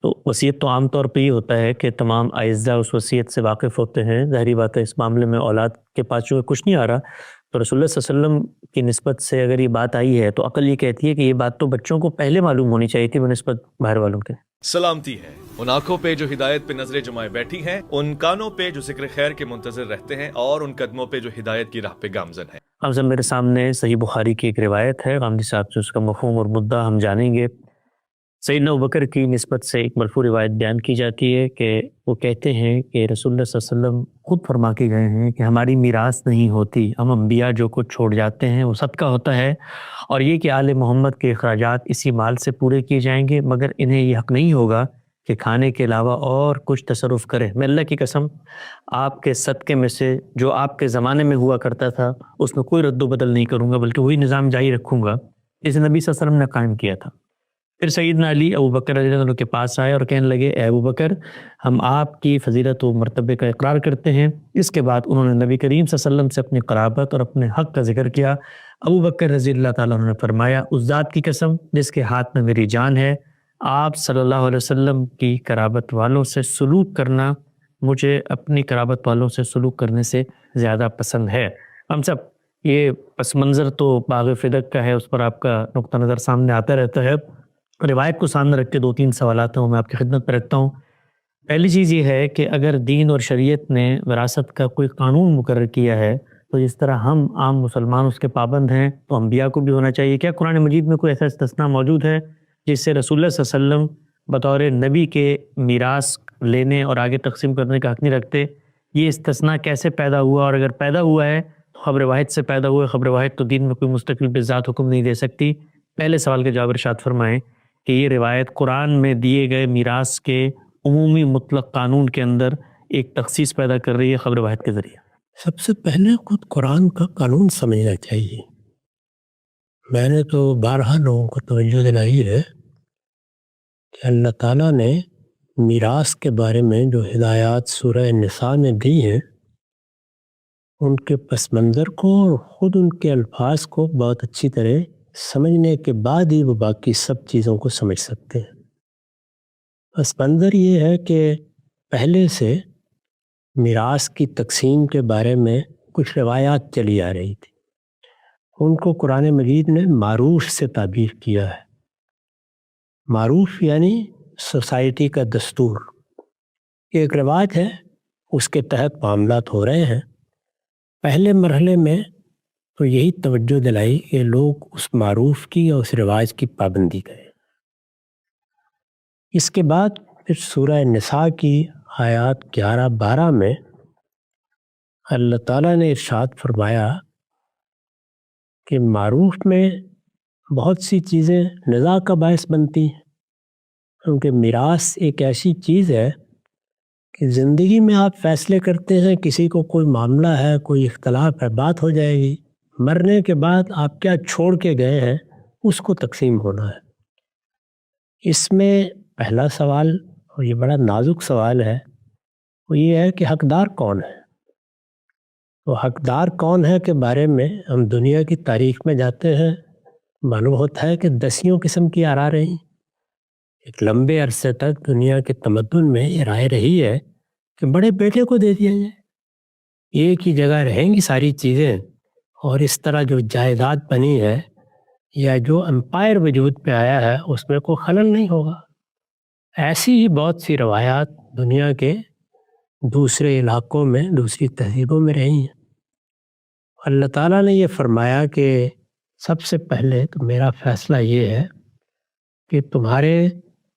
تو وصیت تو عام طور پہ یہ ہوتا ہے کہ تمام اعزاء اس وصیت سے واقف ہوتے ہیں. ظاہری بات ہے اس معاملے میں اولاد کے پاس جو کچھ نہیں آ رہا، تو رسول اللہ صلی اللہ علیہ وسلم کی نسبت سے اگر یہ بات آئی ہے تو عقل یہ کہتی ہے کہ یہ بات تو بچوں کو پہلے معلوم ہونی چاہیے تھی بنسبت باہر والوں کے. سلامتی ہے ان آنکھوں پہ جو ہدایت پہ نظریں جمائے بیٹھی ہیں، ان کانوں پہ جو ذکر خیر کے منتظر رہتے ہیں، اور ان قدموں پہ جو ہدایت کی راہ پہ گامزن ہیں. اب جب میرے سامنے صحیح بخاری کی ایک روایت ہے، غامدی صاحب سے اس کا مفہوم اور مدعا ہم جانیں گے. سیدنا ابوبکر کی نسبت سے ایک مرفوع روایت بیان کی جاتی ہے کہ وہ کہتے ہیں کہ رسول اللہ صلی اللہ علیہ وسلم خود فرما کے گئے ہیں کہ ہماری میراث نہیں ہوتی، ہم انبیاء جو کچھ چھوڑ جاتے ہیں وہ صدقہ ہوتا ہے، اور یہ کہ آل محمد کے اخراجات اسی مال سے پورے کیے جائیں گے، مگر انہیں یہ حق نہیں ہوگا کہ کھانے کے علاوہ اور کچھ تصرف کرے. میں اللہ کی قسم آپ کے صدقے میں سے جو آپ کے زمانے میں ہوا کرتا تھا اس میں کوئی رد و بدل نہیں کروں گا، بلکہ وہی نظام جاری رکھوں گا جسے نبی صلی اللہ علیہ وسلم نے قائم کیا تھا. پھر سیدنا علی ابوبکر رضی اللہ عنہ کے پاس آئے اور کہنے لگے اے ابوبکر، ہم آپ کی فضیلت و مرتبے کا اقرار کرتے ہیں. اس کے بعد انہوں نے نبی کریم صلی اللہ علیہ وسلم سے اپنی قرابت اور اپنے حق کا ذکر کیا. ابوبکر رضی اللہ تعالیٰ عنہ نے فرمایا اس ذات کی قسم جس کے ہاتھ میں میری جان ہے، آپ صلی اللہ علیہ وسلم کی قرابت والوں سے سلوک کرنا مجھے اپنی قرابت والوں سے سلوک کرنے سے زیادہ پسند ہے. ہم سب یہ پس منظر تو باغ فدق کا ہے، اس پر آپ کا نقطہ نظر سامنے آتا رہتا ہے. روایت کو سامنے رکھ کے 2-3 سوالات ہیں میں آپ کی خدمت میں رکھتا ہوں. پہلی چیز یہ ہے کہ اگر دین اور شریعت نے وراثت کا کوئی قانون مقرر کیا ہے تو جس طرح ہم عام مسلمان اس کے پابند ہیں تو انبیاء کو بھی ہونا چاہیے. کیا قرآن مجید میں کوئی ایسا استثناء موجود ہے جس سے رسول اللہ صلی اللہ علیہ وسلم بطور نبی کے میراث لینے اور آگے تقسیم کرنے کا حق نہیں رکھتے؟ یہ استثناء کیسے پیدا ہوا، اور اگر پیدا ہوا ہے تو خبر واحد سے پیدا ہوا ہے؟ خبر واحد تو دین میں کوئی مستقل بذات حکم نہیں دے سکتی. پہلے سوال کے جواب ارشاد فرمائیں کہ یہ روایت قرآن میں دیے گئے میراث کے عمومی مطلق قانون کے اندر ایک تخصیص پیدا کر رہی ہے خبر واحد کے ذریعے. سب سے پہلے خود قرآن کا قانون سمجھنا چاہیے. میں نے تو بارہا لوگوں کو توجہ دلائی ہے کہ اللہ تعالیٰ نے میراث کے بارے میں جو ہدایات سورہ نساء میں دی ہیں ان کے پس منظر کو اور خود ان کے الفاظ کو بہت اچھی طرح سمجھنے کے بعد ہی وہ باقی سب چیزوں کو سمجھ سکتے ہیں. پس منظر یہ ہے کہ پہلے سے میراث کی تقسیم کے بارے میں کچھ روایات چلی آ رہی تھی، ان کو قرآن مجید نے معروف سے تعبیر کیا ہے. معروف یعنی سوسائٹی کا دستور. ایک رواج ہے، اس کے تحت معاملات ہو رہے ہیں. پہلے مرحلے میں تو یہی توجہ دلائی کہ لوگ اس معروف کی اور اس رواج کی پابندی کریں. اس کے بعد پھر سورہ نساء کی آیات 11-12 میں اللہ تعالیٰ نے ارشاد فرمایا کہ معروف میں بہت سی چیزیں نزاع کا باعث بنتی ہیں، کیونکہ میراث ایک ایسی چیز ہے کہ زندگی میں آپ فیصلے کرتے ہیں، کسی کو کوئی معاملہ ہے، کوئی اختلاف ہے، بات ہو جائے گی. مرنے کے بعد آپ کیا چھوڑ کے گئے ہیں اس کو تقسیم ہونا ہے. اس میں پہلا سوال، اور یہ بڑا نازک سوال ہے، وہ یہ ہے کہ حقدار کون ہے. تو حقدار کون ہے کے بارے میں ہم دنیا کی تاریخ میں جاتے ہیں، معلوم ہوتا ہے کہ 10 قسم کی آرا رہی. ایک لمبے عرصے تک دنیا کے تمدن میں یہ رائے رہی ہے کہ بڑے بیٹے کو دے دیا جائے، ایک ہی جگہ رہیں گی ساری چیزیں، اور اس طرح جو جائیداد بنی ہے یا جو امپائر وجود پہ آیا ہے اس میں کوئی خلل نہیں ہوگا. ایسی ہی بہت سی روایات دنیا کے دوسرے علاقوں میں، دوسری تہذیبوں میں رہی ہیں. اللہ تعالیٰ نے یہ فرمایا کہ سب سے پہلے تو میرا فیصلہ یہ ہے کہ تمہارے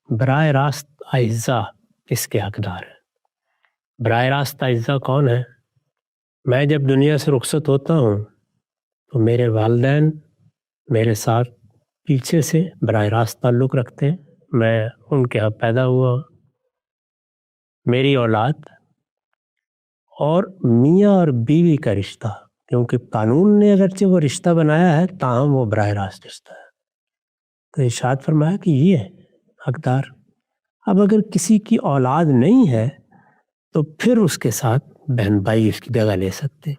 براہ راست اعزاء اس کے حقدار ہیں. براہ راست اعزاء کون ہے؟ میں جب دنیا سے رخصت ہوتا ہوں تو میرے والدین میرے ساتھ پیچھے سے براہ راست تعلق رکھتے ہیں. میں ان کے ہاں پیدا ہوا، میری اولاد اور میاں اور بیوی کا رشتہ، کیونکہ قانون نے اگرچہ وہ رشتہ بنایا ہے تاہم وہ براہ راست رشتہ ہے. تو ارشاد فرمایا کہ یہ ہے حقدار. اب اگر کسی کی اولاد نہیں ہے تو پھر اس کے ساتھ بہن بھائی اس کی جگہ لے سکتے.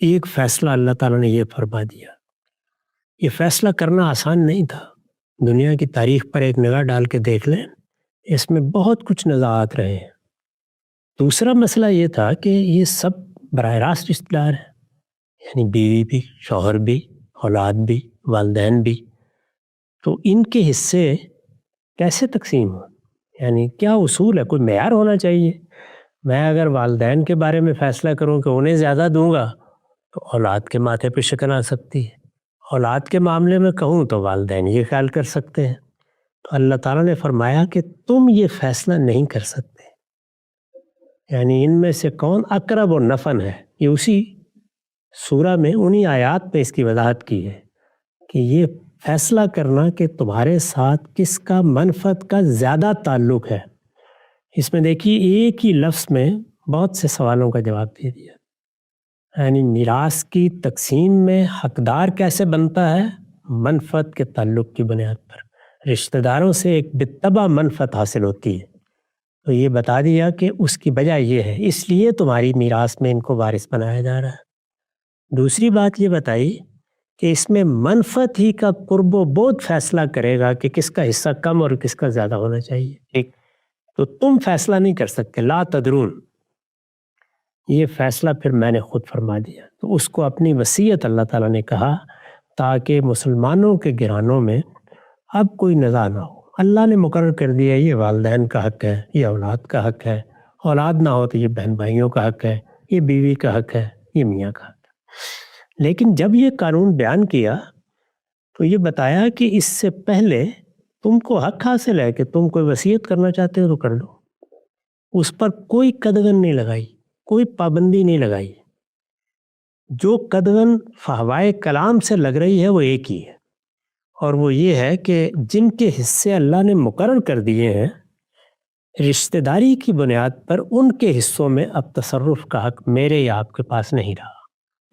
ایک فیصلہ اللہ تعالیٰ نے یہ فرما دیا. یہ فیصلہ کرنا آسان نہیں تھا. دنیا کی تاریخ پر ایک نگاہ ڈال کے دیکھ لیں، اس میں بہت کچھ نزاعات رہے ہیں۔ دوسرا مسئلہ یہ تھا کہ یہ سب براہ راست رشتہ دار ہیں، یعنی بیوی بھی، شوہر بھی، اولاد بھی، والدین بھی، تو ان کے حصے کیسے تقسیم ہوں؟ یعنی کیا اصول ہے؟ کوئی معیار ہونا چاہیے۔ میں اگر والدین کے بارے میں فیصلہ کروں کہ انہیں زیادہ دوں گا تو اولاد کے ماتھے پہ شکن آ سکتی ہے، اولاد کے معاملے میں کہوں تو والدین یہ خیال کر سکتے ہیں۔ تو اللہ تعالیٰ نے فرمایا کہ تم یہ فیصلہ نہیں کر سکتے، یعنی ان میں سے کون اقرب و نفع ہے، یہ اسی سورہ میں انہی آیات میں اس کی وضاحت کی ہے کہ یہ فیصلہ کرنا کہ تمہارے ساتھ کس کا منفعت کا زیادہ تعلق ہے۔ اس میں دیکھیے ایک ہی لفظ میں بہت سے سوالوں کا جواب دے دیا، یعنی میراث کی تقسیم میں حقدار کیسے بنتا ہے؟ منفعت کے تعلق کی بنیاد پر رشتہ داروں سے ایک بالطبع منفعت حاصل ہوتی ہے، تو یہ بتا دیا کہ اس کی وجہ یہ ہے، اس لیے تمہاری میراث میں ان کو وارث بنایا جا رہا ہے۔ دوسری بات یہ بتائی کہ اس میں منفعت ہی کا قرب و بعد فیصلہ کرے گا کہ کس کا حصہ کم اور کس کا زیادہ ہونا چاہیے، ٹھیک؟ تو تم فیصلہ نہیں کر سکتے، لا تدرون، یہ فیصلہ پھر میں نے خود فرما دیا۔ تو اس کو اپنی وصیت اللہ تعالیٰ نے کہا تاکہ مسلمانوں کے گھرانوں میں اب کوئی نزاع نہ ہو۔ اللہ نے مقرر کر دیا یہ والدین کا حق ہے، یہ اولاد کا حق ہے، اولاد نہ ہو تو یہ بہن بھائیوں کا حق ہے، یہ بیوی کا حق ہے، یہ میاں کا حق ہے۔ لیکن جب یہ قانون بیان کیا تو یہ بتایا کہ اس سے پہلے تم کو حق حاصل ہے کہ تم کوئی وصیت کرنا چاہتے ہو تو کر لو، اس پر کوئی قدغن نہیں لگائی، کوئی پابندی نہیں لگائی۔ جو قدغن فحوائے کلام سے لگ رہی ہے وہ ایک ہی ہے، اور وہ یہ ہے کہ جن کے حصے اللہ نے مقرر کر دیے ہیں رشتہ داری کی بنیاد پر، ان کے حصوں میں اب تصرف کا حق میرے یا آپ کے پاس نہیں رہا،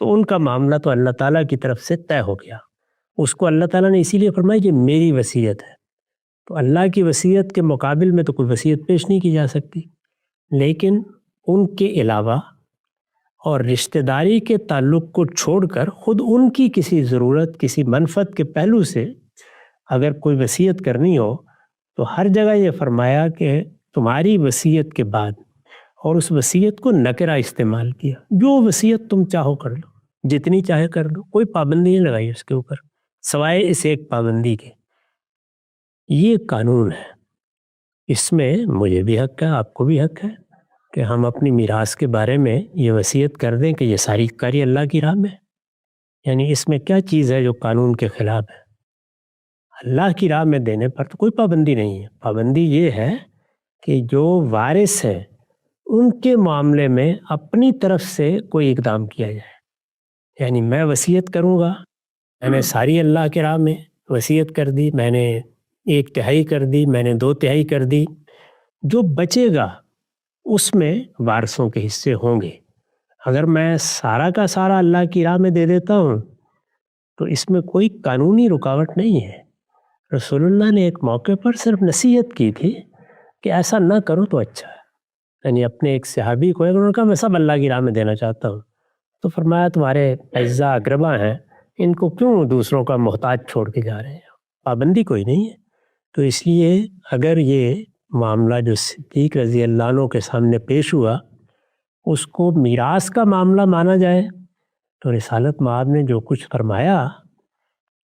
تو ان کا معاملہ تو اللہ تعالیٰ کی طرف سے طے ہو گیا۔ اس کو اللہ تعالیٰ نے اسی لیے فرمایا کہ میری وصیت ہے، تو اللہ کی وصیت کے مقابل میں تو کوئی وصیت پیش نہیں کی جا سکتی، لیکن ان کے علاوہ اور رشتہ داری کے تعلق کو چھوڑ کر خود ان کی کسی ضرورت، کسی منفعت کے پہلو سے اگر کوئی وصیت کرنی ہو تو ہر جگہ یہ فرمایا کہ تمہاری وصیت کے بعد، اور اس وصیت کو نکرہ استعمال کیا، جو وصیت تم چاہو کر لو، جتنی چاہے کر لو، کوئی پابندی نہیں لگائی اس کے اوپر سوائے اس ایک پابندی کے۔ یہ قانون ہے، اس میں مجھے بھی حق ہے، آپ کو بھی حق ہے کہ ہم اپنی میراث کے بارے میں یہ وصیت کر دیں کہ یہ ساری کاری اللہ کی راہ میں، یعنی اس میں کیا چیز ہے جو قانون کے خلاف ہے؟ اللہ کی راہ میں دینے پر تو کوئی پابندی نہیں ہے۔ پابندی یہ ہے کہ جو وارث ہیں ان کے معاملے میں اپنی طرف سے کوئی اقدام کیا جائے، یعنی میں وصیت کروں گا، میں نے ساری اللہ کی راہ میں وصیت کر دی، میں نے 1/3 کر دی، میں نے 2/3 کر دی، جو بچے گا اس میں وارثوں کے حصے ہوں گے۔ اگر میں سارا کا سارا اللہ کی راہ میں دے دیتا ہوں تو اس میں کوئی قانونی رکاوٹ نہیں ہے۔ رسول اللہ نے ایک موقع پر صرف نصیحت کی تھی کہ ایسا نہ کرو تو اچھا ہے، یعنی اپنے ایک صحابی کو انہوں نے کہا میں سب اللہ کی راہ میں دینا چاہتا ہوں، تو فرمایا تمہارے اعزا اقربا ہیں، ان کو کیوں دوسروں کا محتاج چھوڑ کے جا رہے ہیں؟ پابندی کوئی نہیں ہے۔ تو اس لیے اگر یہ معاملہ جو صدیق رضی اللہ عنہ کے سامنے پیش ہوا اس کو میراث کا معاملہ مانا جائے تو رسالت مآب نے جو کچھ فرمایا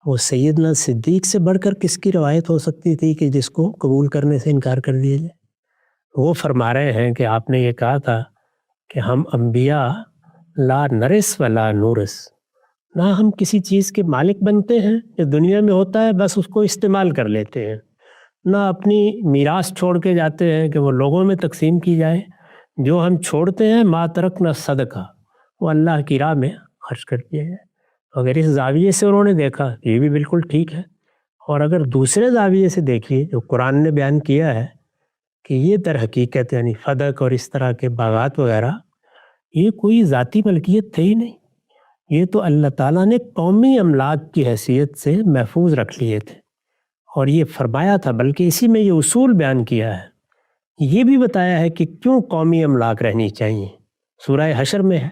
وہ سیدنا صدیق سے بڑھ کر کس کی روایت ہو سکتی تھی کہ جس کو قبول کرنے سے انکار کر دیا جائے؟ وہ فرما رہے ہیں کہ آپ نے یہ کہا تھا کہ ہم انبیاء لا نرث ولا نورث، نہ ہم کسی چیز کے مالک بنتے ہیں جو دنیا میں ہوتا ہے بس اس کو استعمال کر لیتے ہیں، نہ اپنی میراث چھوڑ کے جاتے ہیں کہ وہ لوگوں میں تقسیم کی جائے، جو ہم چھوڑتے ہیں ما ترکنا صدقہ، وہ اللہ کی راہ میں خرچ کر دیا جائے۔ اگر اس زاویے سے انہوں نے دیکھا یہ بھی بالکل ٹھیک ہے، اور اگر دوسرے زاویے سے دیکھیے جو قرآن نے بیان کیا ہے کہ یہ در حقیقت یعنی فدق اور اس طرح کے باغات وغیرہ یہ کوئی ذاتی ملکیت تھے ہی نہیں، یہ تو اللہ تعالیٰ نے قومی املاک کی حیثیت سے محفوظ رکھ لیے تھے، اور یہ فرمایا تھا بلکہ اسی میں یہ اصول بیان کیا ہے، یہ بھی بتایا ہے کہ کیوں قومی املاک رہنی چاہیے، سورہ حشر میں ہے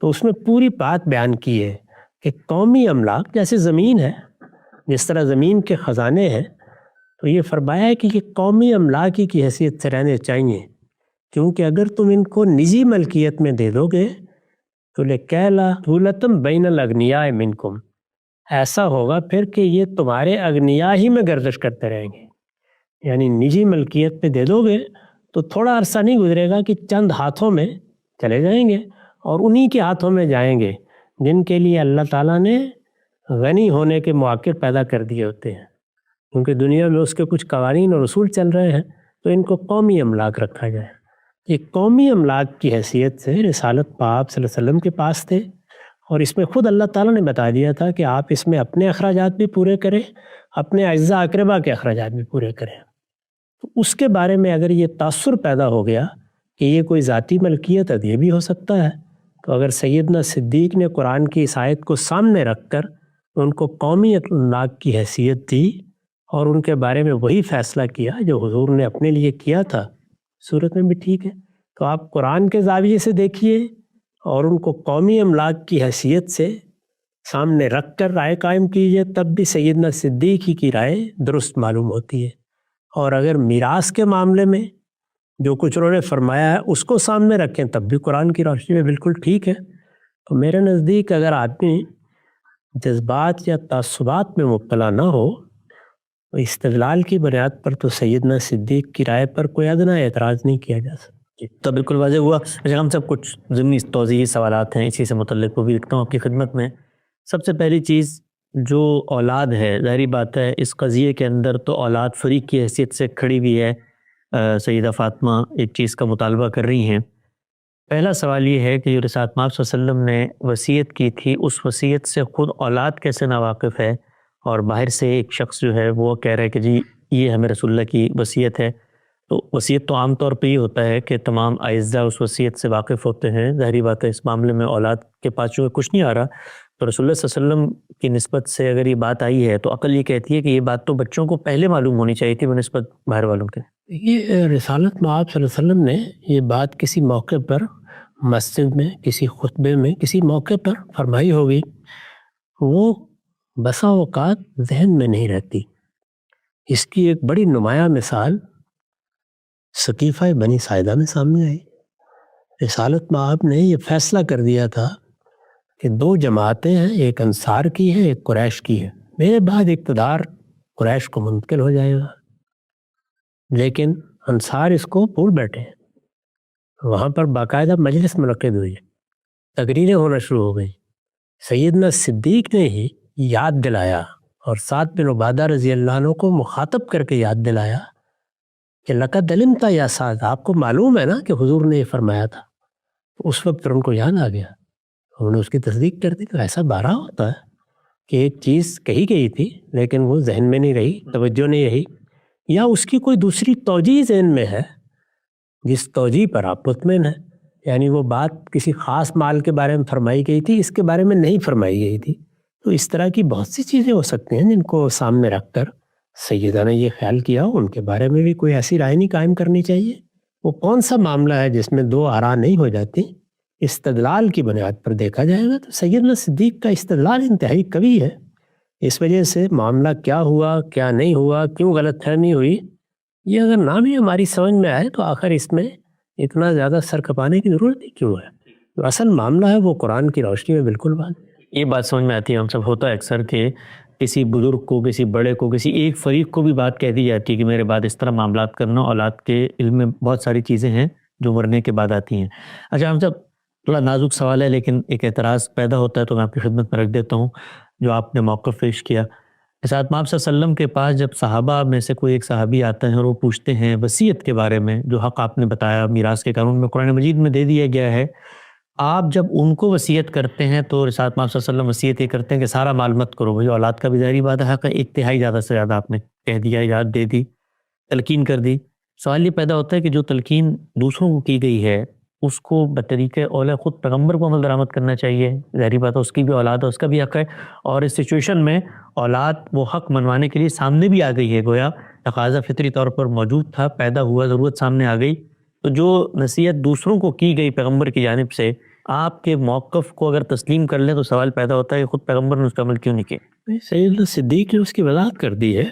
تو اس میں پوری بات بیان کی ہے کہ قومی املاک جیسے زمین ہے، جس طرح زمین کے خزانے ہیں تو یہ فرمایا ہے کہ یہ قومی املاک کی حیثیت سے رہنے چاہیے، کیونکہ اگر تم ان کو نجی ملکیت میں دے دو گے تو لکیلا دولتم بین الاغنیاء منکم، ایسا ہوگا پھر کہ یہ تمہارے اغنیاء ہی میں گردش کرتے رہیں گے. یعنی نجی ملکیت میں دے دو گے تو تھوڑا عرصہ نہیں گزرے گا کہ چند ہاتھوں میں چلے جائیں گے اور انہی کے ہاتھوں میں جائیں گے جن کے لیے اللہ تعالیٰ نے غنی ہونے کے مواقع پیدا کر دیے ہوتے ہیں، کیونکہ دنیا میں اس کے کچھ قوانین اور اصول چل رہے ہیں، تو ان کو قومی املاک رکھا جائے. یہ قومی املاک کی حیثیت سے رسالت پاک صلی اللہ علیہ وسلم کے پاس تھے، اور اس میں خود اللہ تعالیٰ نے بتا دیا تھا کہ آپ اس میں اپنے اخراجات بھی پورے کریں، اپنے اعزاء اقربا کے اخراجات بھی پورے کریں. تو اس کے بارے میں اگر یہ تاثر پیدا ہو گیا کہ یہ کوئی ذاتی ملکیت ہے، یہ بھی ہو سکتا ہے. تو اگر سیدنا صدیق نے قرآن کی اس آیت کو سامنے رکھ کر ان کو قومی املاک کی حیثیت دی اور ان کے بارے میں وہی فیصلہ کیا جو حضور نے اپنے لیے کیا تھا، صورت میں بھی ٹھیک ہے. تو آپ قرآن کے زاویے سے دیکھیے اور ان کو قومی املاک کی حیثیت سے سامنے رکھ کر رائے قائم کیجیے، تب بھی سیدنا صدیق ہی کی رائے درست معلوم ہوتی ہے. اور اگر میراث کے معاملے میں جو کچھ انہوں نے فرمایا ہے اس کو سامنے رکھیں تب بھی قرآن کی روشنی میں بالکل ٹھیک ہے. تو میرے نزدیک اگر آدمی جذبات یا تعصبات میں مبتلا نہ ہو تو استدلال کی بنیاد پر تو سیدنا صدیق کی رائے پر کوئی ادنا اعتراض نہیں کیا جا سکتا. تو بالکل واضح ہوا. ہم سب کچھ ضمنی توضیحی سوالات ہیں اسی سے متعلق، وہ بھی رکھتا ہوں آپ کی خدمت میں. سب سے پہلی چیز جو اولاد ہے، ظاہری بات ہے اس قضیے کے اندر تو اولاد فریق کی حیثیت سے کھڑی ہوئی ہے. سیدہ فاطمہ ایک چیز کا مطالبہ کر رہی ہیں. پہلا سوال یہ ہے کہ جو رسالت پاک صلی اللہ علیہ وسلم نے وصیت کی تھی، اس وصیت سے خود اولاد کیسے ناواقف ہے، اور باہر سے ایک شخص جو ہے وہ کہہ رہا ہے کہ جی یہ ہمیں رسول اللہ کی وصیت ہے. تو وصیت تو عام طور پہ یہ ہوتا ہے کہ تمام اعزاء اس وصیت سے واقف ہوتے ہیں. ظاہری بات ہے اس معاملے میں اولاد کے پاس جو کچھ نہیں آ رہا، تو رسول اللہ صلی اللہ علیہ وسلم کی نسبت سے اگر یہ بات آئی ہے تو عقل یہ کہتی ہے کہ یہ بات تو بچوں کو پہلے معلوم ہونی چاہیے تھی بنسبت باہر والوں کے. یہ رسالت مآب صلی اللہ علیہ وسلم نے یہ بات کسی موقع پر مسجد میں، کسی خطبے میں، کسی موقع پر فرمائی ہوگی، وہ بسا اوقات ذہن میں نہیں رہتی. اس کی ایک بڑی نمایاں مثال سقیفہ بنی ساعدہ میں سامنے آئی. رسالت مآب نے یہ فیصلہ کر دیا تھا کہ دو جماعتیں ہیں، ایک انصار کی ہے، ایک قریش کی ہے. میرے بعد اقتدار قریش کو منتقل ہو جائے گا، لیکن انصار اس کو بھول بیٹھے ہیں. وہاں پر باقاعدہ مجلس منعقد ہوئی، تقریریں ہونا شروع ہو گئیں. سیدنا صدیق نے ہی یاد دلایا اور سعد بن عبادہ رضی اللہ عنہ کو مخاطب کر کے یاد دلایا کہ لقد علمت یا سعد، آپ کو معلوم ہے نا کہ حضور نے یہ فرمایا تھا. اس وقت پھر ان کو یاد آ گیا، انہوں نے اس کی تصدیق کر دی. تو ایسا بارہ ہوتا ہے کہ ایک چیز کہی گئی تھی لیکن وہ ذہن میں نہیں رہی، توجہ نہیں رہی، یا اس کی کوئی دوسری توجیہ ذہن میں ہے جس توجیہ پر آپ مطمئن ہیں. یعنی وہ بات کسی خاص مال کے بارے میں فرمائی گئی تھی، اس کے بارے میں نہیں فرمائی گئی تھی. تو اس طرح کی بہت سی چیزیں ہو سکتی ہیں جن کو سامنے رکھ کر سیدہ نے یہ خیال کیا ان کے بارے میں بھی کوئی ایسی رائے نہیں قائم کرنی چاہیے. وہ کون سا معاملہ ہے جس میں دو آراء نہیں ہو جاتی؟ استدلال کی بنیاد پر دیکھا جائے گا تو سیدنا صدیق کا استدلال انتہائی قوی ہے. اس وجہ سے معاملہ کیا ہوا، کیا نہیں ہوا، کیوں غلط فہمی ہوئی، یہ اگر نہ بھی ہماری سمجھ میں آئے تو آخر اس میں اتنا زیادہ سر کھپانے کی ضرورت ہی کیوں ہے؟ جو اصل معاملہ ہے وہ قرآن کی روشنی میں بالکل بات ہے. یہ بات سمجھ میں آتی ہے. ہم سب ہوتا ہے اکثر کہ کسی بزرگ کو، کسی بڑے کو، کسی ایک فریق کو بھی بات کہہ دی جاتی ہے کہ میرے بعد اس طرح معاملات کرنا. اولاد کے علم میں بہت ساری چیزیں ہیں جو مرنے کے بعد آتی ہیں. اچھا ہم سب تھوڑا نازک سوال ہے لیکن ایک اعتراض پیدا ہوتا ہے تو میں آپ کی خدمت میں رکھ دیتا ہوں جو آپ نے موقف پیش کیا. رسالت مآب صلی اللہ علیہ وسلم کے پاس جب صحابہ میں سے کوئی ایک صحابی آتا ہے اور وہ پوچھتے ہیں وصیت کے بارے میں، جو حق آپ نے بتایا میراث کے قانون میں قرآن مجید میں دے دیا گیا ہے، آپ جب ان کو وصیت کرتے ہیں تو رسالت مآب صلی اللہ علیہ وسلم وصیت یہ کرتے ہیں کہ سارا مال مت کرو. بھائی اولاد کا بھی ظاہری بات ہے حق ہے، ایک تہائی زیادہ سے زیادہ آپ نے کہہ دیا، یاد دے دی، تلقین کر دی. سوال یہ پیدا ہوتا ہے کہ جو تلقین دوسروں کو کی گئی ہے اس کو بطریقہ اولا خود پیغمبر کو عمل درآمد کرنا چاہیے. ظاہری بات ہے اس کی بھی اولاد ہے، اس کا بھی حق ہے، اور اس سچویشن میں اولاد وہ حق منوانے کے لیے سامنے بھی آ گئی ہے، گویا تقاضا فطری طور پر موجود تھا، پیدا ہوا، ضرورت سامنے آ گئی. تو جو نصیحت دوسروں کو کی گئی پیغمبر کی جانب سے، آپ کے موقف کو اگر تسلیم کر لیں تو سوال پیدا ہوتا ہے کہ خود پیغمبر نے اس کا عمل کیوں نہیں کیا؟ سیدنا صدیق نے اس کی وضاحت کر دی ہے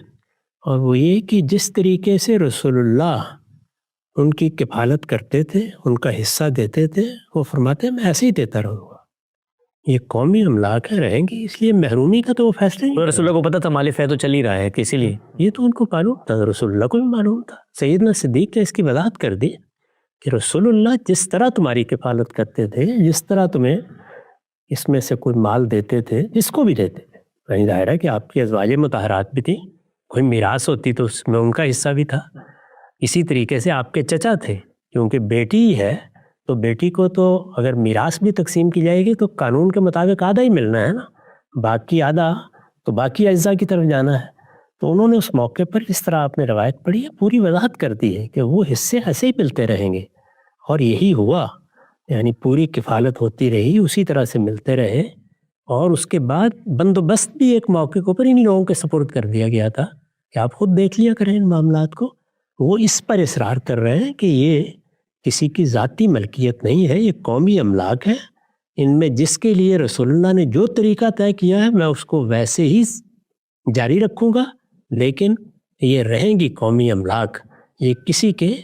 اور وہ یہ کہ جس طریقے سے رسول اللہ ان کی کفالت کرتے تھے، ان کا حصہ دیتے تھے، وہ فرماتے ہیں میں ایسے ہی دیتا رہوں گا، یہ قومی املاک ہے، رہیں گی، اس لیے محرومی کا تو وہ فیصلہ نہیں۔ رسول اللہ کو پتہ تھا مال فیض تو چل ہی رہا ہے کہ اسی لیے یہ تو ان کو معلوم تھا، رسول اللہ کو بھی معلوم تھا۔ سیدنا صدیق نے اس کی وضاحت کر دی کہ رسول اللہ جس طرح تمہاری کفالت کرتے تھے، جس طرح تمہیں اس میں سے کوئی مال دیتے تھے، جس کو بھی دیتے تھے، یعنی ظاہر ہے کہ آپ کی ازواج مطہرات بھی تھیں، کوئی میراث ہوتی تو اس میں ان کا حصہ بھی تھا۔ اسی طریقے سے آپ کے چچا تھے، کیونکہ بیٹی ہے تو بیٹی کو تو اگر میراث بھی تقسیم کی جائے گی تو قانون کے مطابق آدھا ہی ملنا ہے نا، باقی آدھا تو باقی اجزاء کی طرف جانا ہے۔ تو انہوں نے اس موقع پر جس طرح آپ نے روایت پڑھی ہے پوری وضاحت کر دی ہے کہ وہ حصے ایسے ہی ملتے رہیں گے، اور یہی ہوا، یعنی پوری کفالت ہوتی رہی، اسی طرح سے ملتے رہے، اور اس کے بعد بندوبست بھی ایک موقع کے اوپر انہی لوگوں کے سپرد کر دیا گیا تھا کہ آپ خود دیکھ لیا کریں ان معاملات کو۔ وہ اس پر اصرار کر رہے ہیں کہ یہ کسی کی ذاتی ملکیت نہیں ہے، یہ قومی املاک ہے، ان میں جس کے لیے رسول اللہ نے جو طریقہ طے کیا ہے میں اس کو ویسے ہی جاری رکھوں گا، لیکن یہ رہیں گی قومی املاک، یہ کسی کے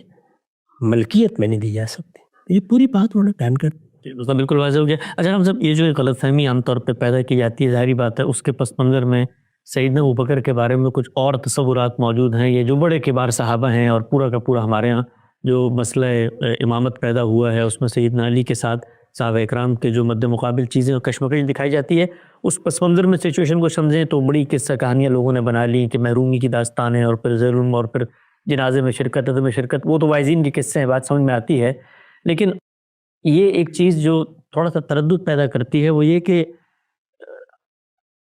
ملکیت میں نہیں دی جا سکتی۔ یہ پوری بات انہوں نے بیان کر دی۔ بالکل واضح ہو گیا۔ اچھا ہم سب یہ جو غلط فہمی عام طور پہ پیدا کی جاتی ہے، ظاہری بات ہے اس کے پس منظر میں سیدنا ابوبکر کے بارے میں کچھ اور تصورات موجود ہیں، یہ جو بڑے کبار صحابہ ہیں، اور پورا کا پورا ہمارے ہاں جو مسئلہ امامت پیدا ہوا ہے اس میں سیدنا علی کے ساتھ صحابہ اکرام کے جو مد مقابل چیزیں کشمکش دکھائی جاتی ہے، اس پس منظر میں سچویشن کو سمجھیں تو بڑی قصہ کہانیاں لوگوں نے بنا لی کہ محرومی کی داستانیں، اور پھر ظلم، اور پھر جنازے میں شرکت، عدم شرکت، وہ تو وائزین کے قصے ہیں، بات سمجھ میں آتی ہے۔ لیکن یہ ایک چیز جو تھوڑا سا تردد پیدا کرتی ہے وہ یہ کہ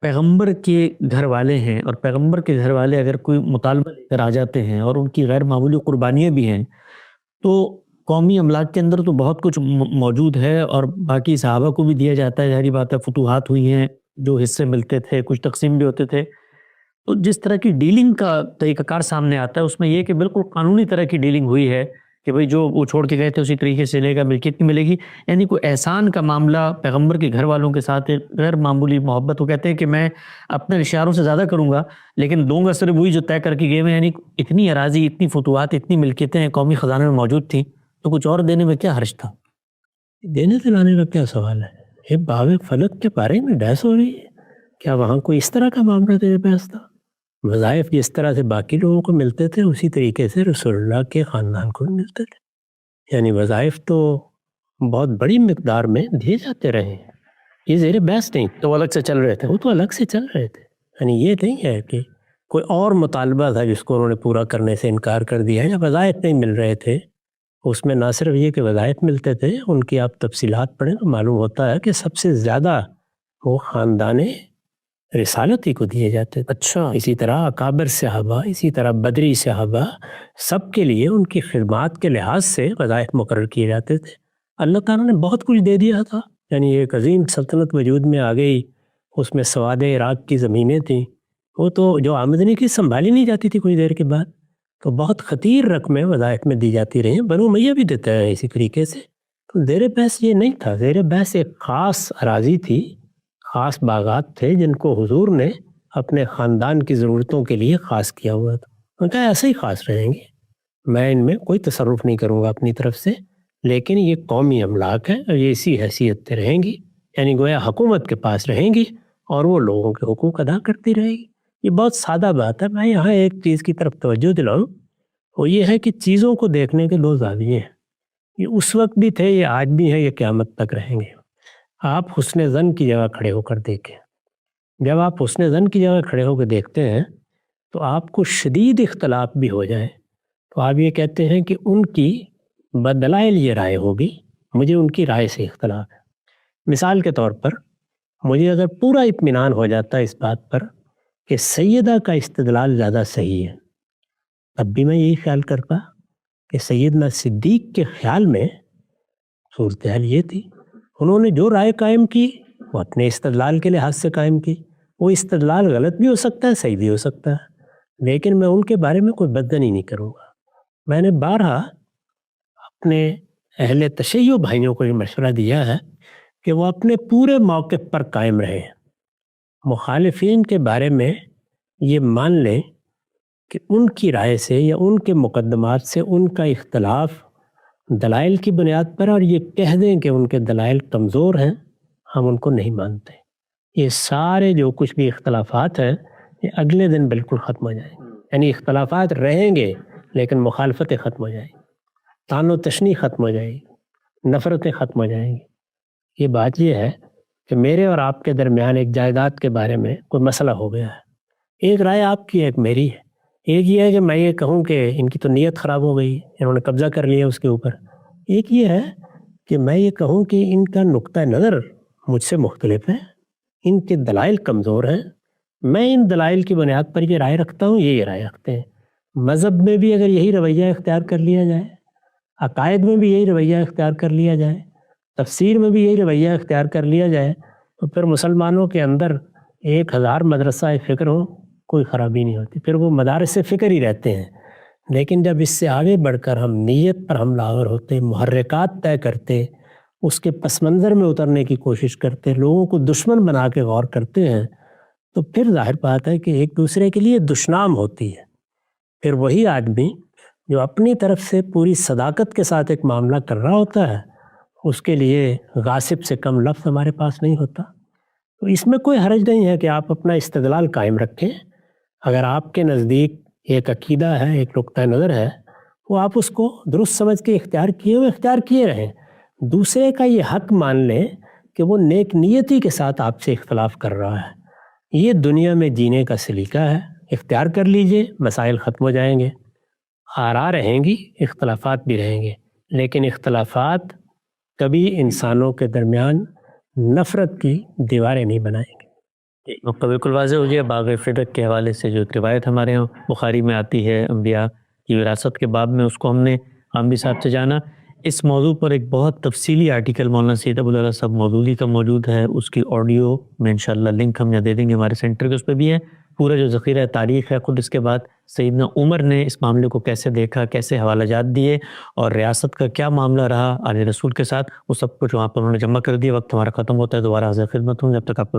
پیغمبر کے گھر والے ہیں، اور پیغمبر کے گھر والے اگر کوئی مطالبہ لے کر آ جاتے ہیں اور ان کی غیر معمولی قربانیاں بھی ہیں، تو قومی املاک کے اندر تو بہت کچھ موجود ہے، اور باقی صحابہ کو بھی دیا جاتا ہے، ظاہری بات ہے فتوحات ہوئی ہیں، جو حصے ملتے تھے، کچھ تقسیم بھی ہوتے تھے۔ تو جس طرح کی ڈیلنگ کا طریقہ کار سامنے آتا ہے اس میں یہ کہ بالکل قانونی طرح کی ڈیلنگ ہوئی ہے کہ بھئی جو وہ چھوڑ کے گئے تھے اسی طریقے سے لے گا، ملکیت بھی ملے گی، یعنی کوئی احسان کا معاملہ پیغمبر کے گھر والوں کے ساتھ ایک غیر معمولی محبت، وہ کہتے ہیں کہ میں اپنے رشتہ داروں سے زیادہ کروں گا لیکن دوں گا صرف وہی جو طے کر کے گئے ہوئے، یعنی اتنی اراضی، اتنی فتوحات، اتنی ملکیتیں قومی خزانے میں موجود تھیں تو کچھ اور دینے میں کیا حرج تھا؟ دینے دلانے کا کیا سوال ہے؟ یہ باب فلک کے بارے میں بحث ہو رہی ہے، کیا وہاں کوئی اس طرح کا معاملہ تیرے پاس تھا؟ وظائف جس طرح سے باقی لوگوں کو ملتے تھے اسی طریقے سے رسول اللہ کے خاندان کو بھی ملتے تھے، یعنی وظائف تو بہت بڑی مقدار میں دیے جاتے رہے ہیں، یہ زیر بحث نہیں، تو وہ الگ سے چل رہے تھے، وہ تو الگ سے چل رہے تھے، یعنی یہ نہیں ہے کہ کوئی اور مطالبہ تھا جس کو انہوں نے پورا کرنے سے انکار کر دیا ہے، یا وظائف نہیں مل رہے تھے۔ اس میں نہ صرف یہ کہ وظائف ملتے تھے، ان کی آپ تفصیلات پڑھیں تو معلوم ہوتا ہے کہ سب سے زیادہ وہ خاندان رسالت ہی کو دیے جاتے تھے۔ اچھا، اسی طرح اکابر صحابہ، اسی طرح بدری صحابہ، سب کے لیے ان کی خدمات کے لحاظ سے وظائف مقرر کیے جاتے تھے۔ اللہ تعالیٰ نے بہت کچھ دے دیا تھا، یعنی ایک عظیم سلطنت وجود میں آ گئی، اس میں سواد عراق کی زمینیں تھیں، وہ تو جو آمدنی کی سنبھالی نہیں جاتی تھی کچھ دیر کے بعد، تو بہت خطیر رقمیں وظائف میں دی جاتی رہیں، بنو امیہ بھی دیتا ہے اسی طریقے سے۔ تو زیر بحث یہ نہیں تھا، زیر بحث ایک خاص اراضی تھی، خاص باغات تھے جن کو حضور نے اپنے خاندان کی ضرورتوں کے لیے خاص کیا ہوا تھا، ان کا ایسے ہی خاص رہیں گے، میں ان میں کوئی تصرف نہیں کروں گا اپنی طرف سے، لیکن یہ قومی املاک ہے اور یہ اسی حیثیت سے رہیں گی، یعنی گویا حکومت کے پاس رہیں گی اور وہ لوگوں کے حقوق ادا کرتی رہے گی۔ یہ بہت سادہ بات ہے۔ میں یہاں ایک چیز کی طرف توجہ دلاؤں، وہ یہ ہے کہ چیزوں کو دیکھنے کے دو زاویے ہیں، یہ اس وقت بھی تھے، یہ آج بھی ہیں، یہ قیامت تک رہیں گے۔ آپ حسن ظن کی جگہ کھڑے ہو کر دیکھیں، جب آپ حسن ظن کی جگہ کھڑے ہو کے دیکھتے ہیں تو آپ کو شدید اختلاف بھی ہو جائے تو آپ یہ کہتے ہیں کہ ان کی بدلائل یہ رائے ہوگی، مجھے ان کی رائے سے اختلاف ہے۔ مثال کے طور پر مجھے اگر پورا اطمینان ہو جاتا ہے اس بات پر کہ سیدہ کا استدلال زیادہ صحیح ہے، تب بھی میں یہی خیال کرتا کہ سیدنا صدیق کے خیال میں صورتحال یہ تھی، انہوں نے جو رائے قائم کی وہ اپنے استدلال کے لحاظ سے قائم کی، وہ استدلال غلط بھی ہو سکتا ہے، صحیح بھی ہو سکتا ہے، لیکن میں ان کے بارے میں کوئی بدگنی نہیں کروں گا۔ میں نے بارہا اپنے اہل تشیع بھائیوں کو یہ مشورہ دیا ہے کہ وہ اپنے پورے موقف پر قائم رہیں، مخالفین کے بارے میں یہ مان لیں کہ ان کی رائے سے یا ان کے مقدمات سے ان کا اختلاف دلائل کی بنیاد پر، اور یہ کہہ دیں کہ ان کے دلائل کمزور ہیں، ہم ان کو نہیں مانتے، یہ سارے جو کچھ بھی اختلافات ہیں یہ اگلے دن بالکل ختم ہو جائیں گے. یعنی اختلافات رہیں گے لیکن مخالفتیں ختم ہو جائیں گی، طعن و تشنیع ختم ہو جائے گی، نفرتیں ختم ہو جائیں گی. یہ بات یہ ہے کہ میرے اور آپ کے درمیان ایک جائیداد کے بارے میں کوئی مسئلہ ہو گیا ہے، ایک رائے آپ کی ایک میری ہے. ایک یہ ہے کہ میں یہ کہوں کہ ان کی تو نیت خراب ہو گئی، انہوں نے قبضہ کر لیا اس کے اوپر. ایک یہ ہے کہ میں یہ کہوں کہ ان کا نقطہ نظر مجھ سے مختلف ہے، ان کے دلائل کمزور ہیں، میں ان دلائل کی بنیاد پر یہ رائے رکھتا ہوں، یہ رائے رکھتے ہیں. مذہب میں بھی اگر یہی رویہ اختیار کر لیا جائے، عقائد میں بھی یہی رویہ اختیار کر لیا جائے، تفسیر میں بھی یہی رویہ اختیار کر لیا جائے، تو پھر مسلمانوں کے اندر 1000 مدرسہ فکر ہو کوئی خرابی نہیں ہوتی، پھر وہ مدارس فکر ہی رہتے ہیں. لیکن جب اس سے آگے بڑھ کر ہم نیت پر حملہ آور ہوتے، محرکات طے کرتے، اس کے پس منظر میں اترنے کی کوشش کرتے، لوگوں کو دشمن بنا کے غور کرتے ہیں، تو پھر ظاہر بات ہے کہ ایک دوسرے کے لیے دشنام ہوتی ہے. پھر وہی آدمی جو اپنی طرف سے پوری صداقت کے ساتھ ایک معاملہ کر رہا ہوتا ہے، اس کے لیے غاصب سے کم لفظ ہمارے پاس نہیں ہوتا. تو اس میں کوئی حرج نہیں ہے کہ آپ اپنا استدلال قائم رکھیں. اگر آپ کے نزدیک ایک عقیدہ ہے، ایک نقطہ نظر ہے، وہ آپ اس کو درست سمجھ کے اختیار کیے رہیں. دوسرے کا یہ حق مان لیں کہ وہ نیک نیتی کے ساتھ آپ سے اختلاف کر رہا ہے. یہ دنیا میں جینے کا سلیقہ ہے. اختیار کر لیجئے، مسائل ختم ہو جائیں گے. آراء رہیں گی، اختلافات بھی رہیں گے، لیکن اختلافات کبھی انسانوں کے درمیان نفرت کی دیواریں نہیں بنائیں گے. نقطہ بالکل واضح ہو گیا. باغ فدق کے حوالے سے جو ایک روایت ہمارے یہاں بخاری میں آتی ہے انبیاء کی وراثت کے باب میں، اس کو ہم نے عامری صاحب سے جانا. اس موضوع پر ایک بہت تفصیلی آرٹیکل مولانا سید ابو العلا صاحب مودودی کا موجود ہے، اس کی آڈیو میں انشاءاللہ لنک ہم یہاں دے دیں گے ہمارے سینٹر کے، اس پہ بھی ہے پورا جو ذخیرہ تاریخ ہے. خود اس کے بعد سیدنا عمر نے اس معاملے کو کیسے دیکھا، کیسے حوالہ جات دیے، اور ریاست کا کیا معاملہ رہا آل رسول کے ساتھ، وہ سب کچھ وہاں پر انہوں نے جمع کر دیا. وقت ہمارا ختم ہوتا ہے، دوبارہ حاضر خدمت ہوں. جب تک آپ کو